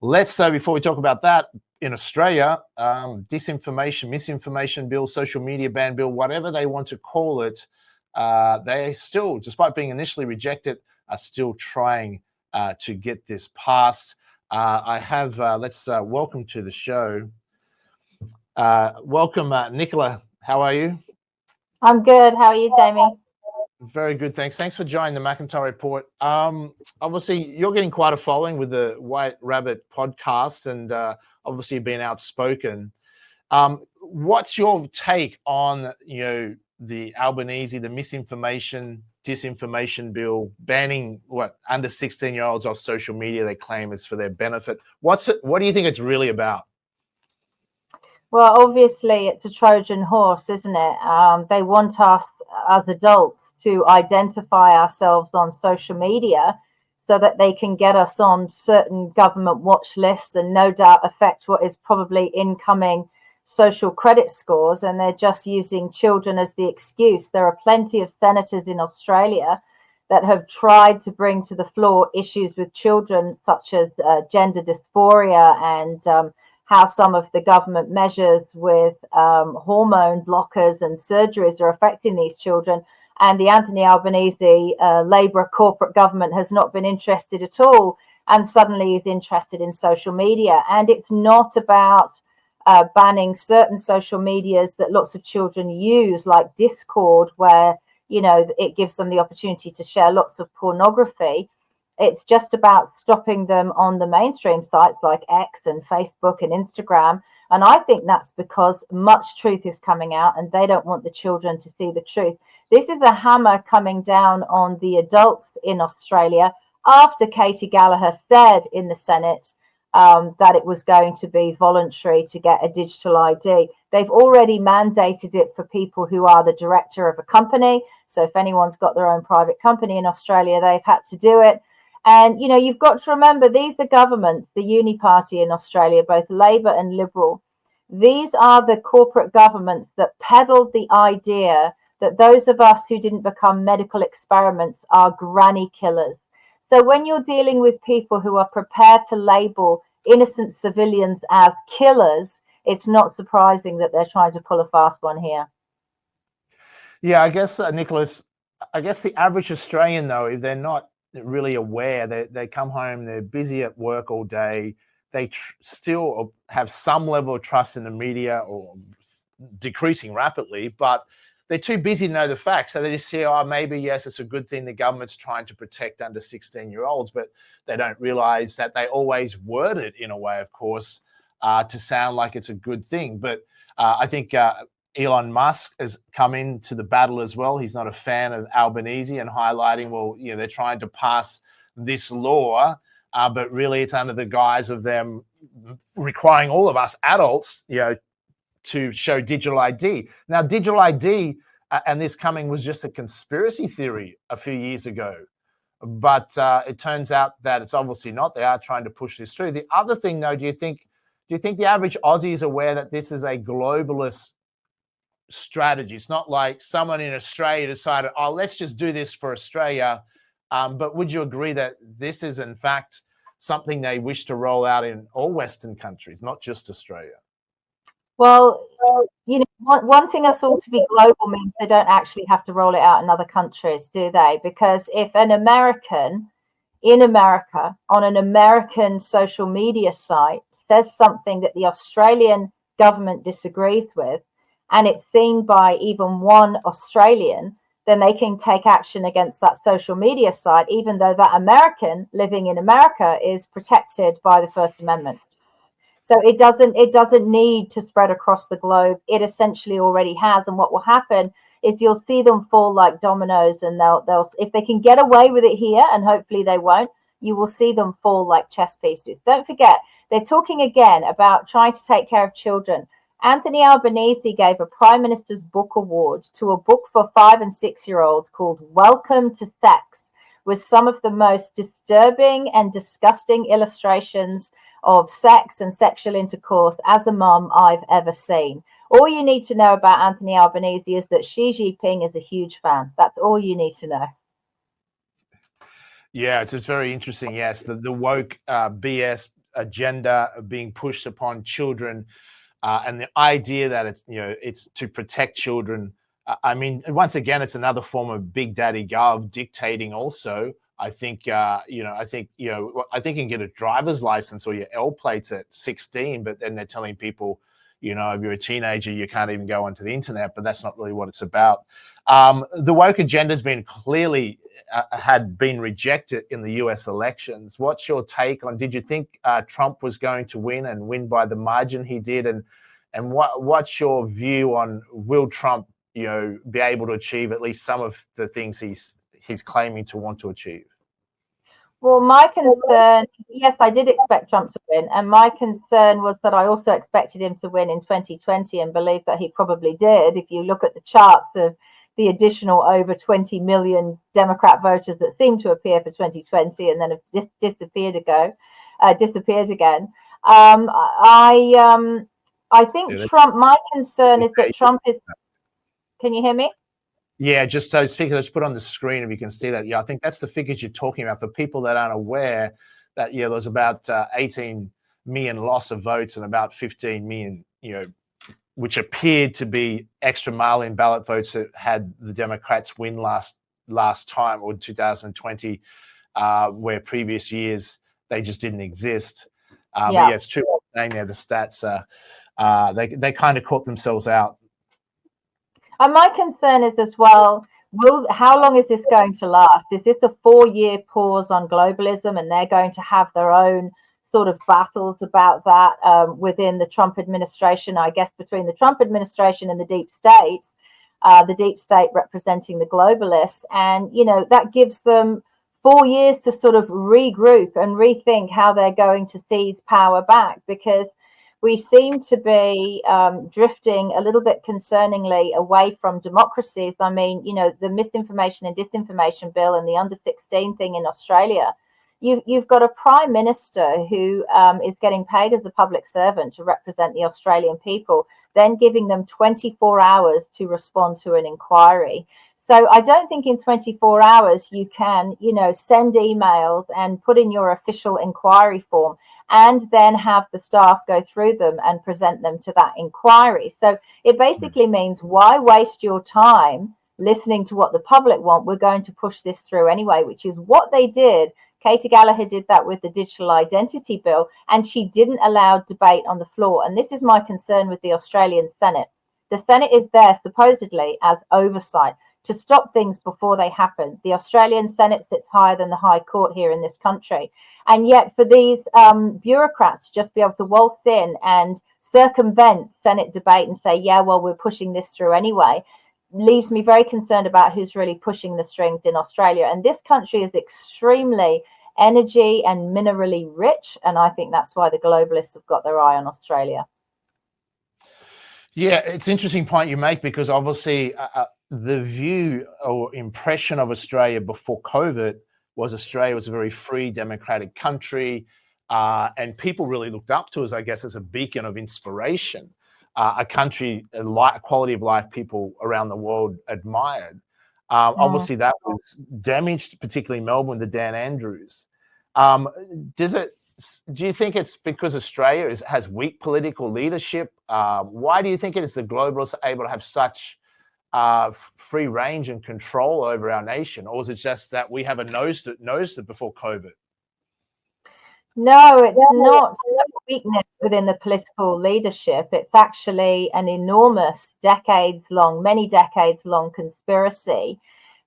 Let's say before we talk about that, in Australia, disinformation, misinformation bill, social media ban bill, whatever they want to call it, they still, despite being initially rejected, are still trying to get this passed. I have, let's welcome to the show. Welcome, Nicola. How are you? I'm good. How are you, Jamie? Very good, thanks. Thanks for joining the McIntyre Report. Obviously, you're getting quite a following with the White Rabbit podcast, and obviously being outspoken. What's your take on the Albanese, the misinformation, disinformation bill banning under 16-year-olds off social media? They claim is for their benefit. What do you think it's really about? Well, obviously, it's a Trojan horse, isn't it? They want us as adults to identify ourselves on social media so that they can get us on certain government watch lists and no doubt affect what is probably incoming social credit scores. And they're just using children as the excuse. There are plenty of senators in Australia that have tried to bring to the floor issues with children, such as gender dysphoria and how some of the government measures with hormone blockers and surgeries are affecting these children. And the Anthony Albanese Labour corporate government has not been interested at all, and suddenly is interested in social media. And it's not about banning certain social medias that lots of children use, like Discord, where it gives them the opportunity to share lots of pornography. It's just about stopping them on the mainstream sites like X and Facebook and Instagram. And I think that's because much truth is coming out and they don't want the children to see the truth. This is a hammer coming down on the adults in Australia after Katie Gallagher said in the Senate that it was going to be voluntary to get a digital ID. They've already mandated it for people who are the director of a company. So if anyone's got their own private company in Australia, they've had to do it. And, you've got to remember, these are governments, the Uni Party in Australia, both Labour and Liberal. These are the corporate governments that peddled the idea that those of us who didn't become medical experiments are granny killers. So when you're dealing with people who are prepared to label innocent civilians as killers, it's not surprising that they're trying to pull a fast one here. Yeah, I guess, Nicholas, the average Australian, though, if they're not really aware, they come home, they're busy at work all day, they still have some level of trust in the media, or decreasing rapidly, but they're too busy to know the facts. So they just say, maybe, yes, it's a good thing the government's trying to protect under 16-year-olds, but they don't realize that they always word it in a way, of course, to sound like it's a good thing. But I think Elon Musk has come into the battle as well. He's not a fan of Albanese and highlighting, they're trying to pass this law, but really it's under the guise of them requiring all of us adults, to show digital ID. Now, digital ID and this coming was just a conspiracy theory a few years ago, but it turns out that it's obviously not. They are trying to push this through. The other thing, though, do you think the average Aussie is aware that this is a globalist strategy? It's not like someone in Australia decided, let's just do this for Australia. But would you agree that this is, in fact, something they wish to roll out in all Western countries, not just Australia? Well, wanting us all to be global means they don't actually have to roll it out in other countries, do they? Because if an American in America on an American social media site says something that the Australian government disagrees with, and it's seen by even one Australian, then they can take action against that social media site, even though that American living in America is protected by the First Amendment. So it doesn't need to spread across the globe. It essentially already has. And what will happen is you'll see them fall like dominoes, and they'll if they can get away with it here, and hopefully they won't, you will see them fall like chess pieces. Don't forget, they're talking again about trying to take care of children. Anthony Albanese gave a Prime Minister's Book Award to a book for 5 and 6-year-olds called Welcome to Sex, with some of the most disturbing and disgusting illustrations of sex and sexual intercourse as a mum I've ever seen. All you need to know about Anthony Albanese is that Xi Jinping is a huge fan. That's all you need to know. Yeah, it's very interesting. Yes, the woke BS agenda being pushed upon children, and the idea that it's to protect children. I mean, once again, it's another form of Big Daddy Gov dictating. Also, I think you can get a driver's license or your L plates at 16, but then they're telling people, if you're a teenager, you can't even go onto the internet. But that's not really what it's about. The woke agenda has been clearly had been rejected in the U.S. elections. What's your take on? Did you think Trump was going to win by the margin he did, and what's your view on will Trump be able to achieve at least some of the things he's claiming to want to achieve? Well, my concern, yes, I did expect Trump to win. And my concern was that I also expected him to win in 2020 and believe that he probably did. If you look at the charts of the additional over 20 million Democrat voters that seem to appear for 2020 and then have disappeared again. I think Trump, my concern is that Trump is, can you hear me? Yeah, just those figures. Let's put on the screen if you can see that. Yeah, I think that's the figures you're talking about. For people that aren't aware, that there was about 18 million loss of votes and about 15 million, which appeared to be extra mail-in ballot votes that had the Democrats win last time, or 2020, where previous years they just didn't exist. But yeah, it's true. The stats they kind of caught themselves out. And my concern is as well, how long is this going to last? Is this a 4-year pause on globalism and they're going to have their own sort of battles about that within the Trump administration, I guess, between the Trump administration and the deep state representing the globalists. And, that gives them 4 years to sort of regroup and rethink how they're going to seize power back, because we seem to be drifting a little bit concerningly away from democracies. I mean, the Misinformation and Disinformation Bill and the under 16 thing in Australia. You've got a prime minister who is getting paid as a public servant to represent the Australian people, then giving them 24 hours to respond to an inquiry. So I don't think in 24 hours you can, send emails and put in your official inquiry form and then have the staff go through them and present them to that inquiry. So it basically means, why waste your time listening to what the public want? We're going to push this through anyway, which is what they did. Katie Gallagher did that with the Digital Identity Bill, and she didn't allow debate on the floor. And this is my concern with the Australian Senate. The Senate is there supposedly as oversight to stop things before they happen. The Australian Senate sits higher than the High Court here in this country. And yet for these bureaucrats to just be able to waltz in and circumvent Senate debate and say, yeah, well, we're pushing this through anyway, leaves me very concerned about who's really pushing the strings in Australia. And this country is extremely energy and minerally rich. And I think that's why the globalists have got their eye on Australia. Yeah, it's an interesting point you make, because obviously the view or impression of Australia before COVID was Australia was a very free, democratic country, and people really looked up to us, I guess, as a beacon of inspiration, a country, a quality of life people around the world admired. Obviously, that was damaged, particularly Melbourne, the Dan Andrews. Do you think it's because Australia has weak political leadership? Why do you think it is the globalists are able to have such free range and control over our nation? Or is it just that we have noticed it before COVID? No, it's not a weakness within the political leadership. It's actually an enormous many decades long conspiracy.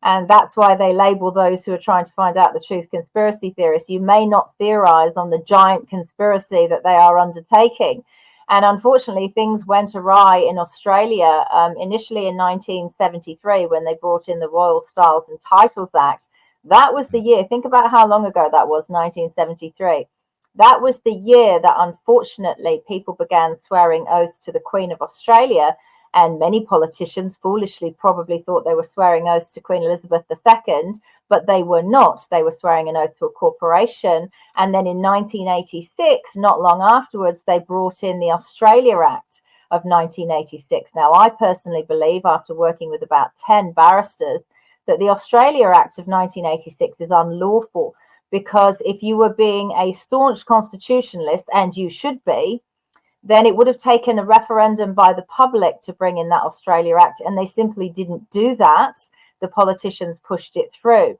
And that's why they label those who are trying to find out the truth conspiracy theorists. You may not theorize on the giant conspiracy that they are undertaking. And unfortunately, things went awry in Australia initially in 1973 when they brought in the Royal Styles and Titles Act. That was the year. Think about how long ago that was, 1973. That was the year that, unfortunately, people began swearing oaths to the Queen of Australia. And many politicians foolishly probably thought they were swearing oaths to Queen Elizabeth II, but they were not. They were swearing an oath to a corporation. And then in 1986, not long afterwards, they brought in the Australia Act of 1986. Now, I personally believe, after working with about 10 barristers, that the Australia Act of 1986 is unlawful, because if you were being a staunch constitutionalist, and you should be, then it would have taken a referendum by the public to bring in that Australia Act, and they simply didn't do that. The politicians pushed it through.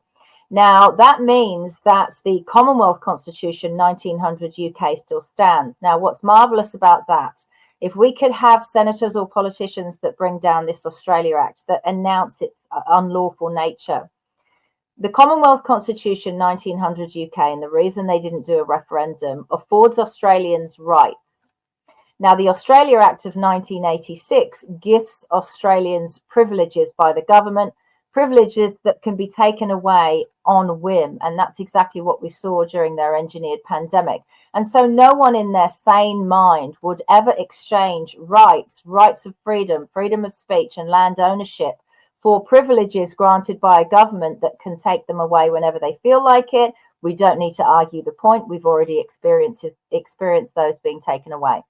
Now, that means that the Commonwealth Constitution 1900 UK still stands. Now, what's marvellous about that, if we could have senators or politicians that bring down this Australia Act, that announce its unlawful nature, the Commonwealth Constitution 1900 UK, and the reason they didn't do a referendum, affords Australians rights. Now, the Australia Act of 1986 gifts Australians privileges by the government, privileges that can be taken away on whim. And that's exactly what we saw during their engineered pandemic. And so no one in their sane mind would ever exchange rights of freedom, freedom of speech and land ownership for privileges granted by a government that can take them away whenever they feel like it. We don't need to argue the point. We've already experienced those being taken away.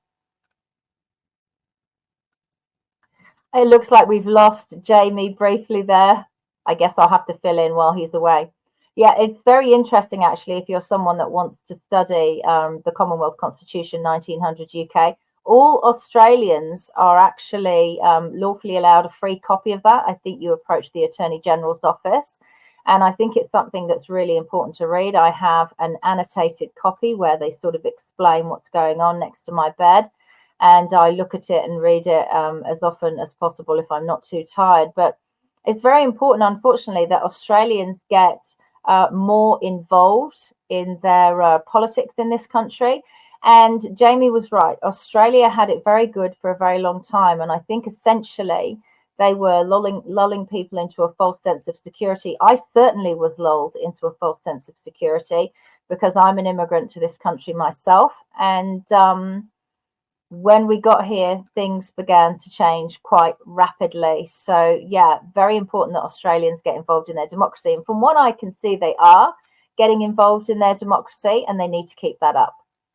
It looks like we've lost Jamie briefly there. I guess I'll have to fill in while he's away. Yeah, it's very interesting, actually, if you're someone that wants to study the Commonwealth Constitution 1900 UK. All Australians are actually lawfully allowed a free copy of that. I think you approach the Attorney General's office, and I think it's something that's really important to read. I have an annotated copy where they sort of explain what's going on next to my bed, and I look at it and read it as often as possible if I'm not too tired. But it's very important, unfortunately, that Australians get more involved in their politics in this country. And Jamie was right. Australia had it very good for a very long time. And I think essentially they were lulling people into a false sense of security. I certainly was lulled into a false sense of security because I'm an immigrant to this country myself. And when we got here, things began to change quite rapidly. So, yeah, very important that Australians get involved in their democracy. And from what I can see, they are getting involved in their democracy, and they need to keep that up.